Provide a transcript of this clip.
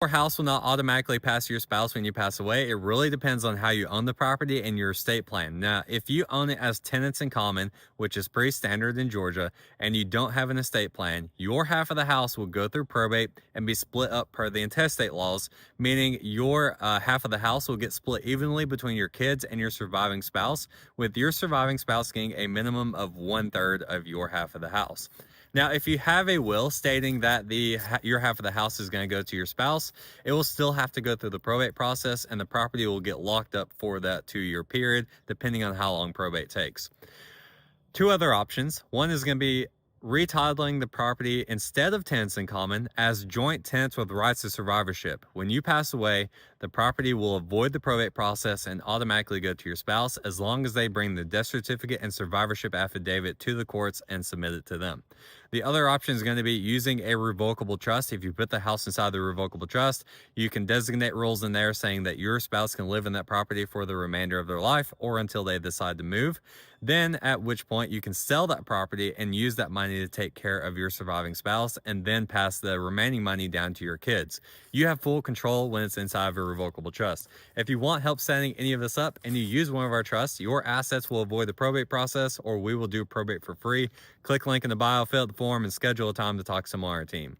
Your house will not automatically pass to your spouse when you pass away. It really depends on how you own the property and your estate plan. Now, if you own it as tenants in common, which is pretty standard in Georgia, and you don't have an estate plan, your half of the house will go through probate and be split up per the intestate laws, meaning your half of the house will get split evenly between your kids and your surviving spouse, with your surviving spouse getting a minimum of 1/3 of your half of the house. Now, if you have a will stating that your half of the house is going to go to your spouse, it will still have to go through the probate process, and the property will get locked up for that 2-year period, depending on how long probate takes. Two other options. One is going to be retitling the property instead of tenants in common as joint tenants with rights to survivorship. When you pass away, the property will avoid the probate process and automatically go to your spouse as long as they bring the death certificate and survivorship affidavit to the courts and submit it to them. The other option is going to be using a revocable trust. If you put the house inside the revocable trust, you can designate rules in there saying that your spouse can live in that property for the remainder of their life or until they decide to move. Then at which point you can sell that property and use that money to take care of your surviving spouse and then pass the remaining money down to your kids. You have full control when it's inside of a revocable trust. If you want help setting any of this up and you use one of our trusts, your assets will avoid the probate process or we will do probate for free. Click link in the bio, fill out the form, and schedule a time to talk to someone on our team.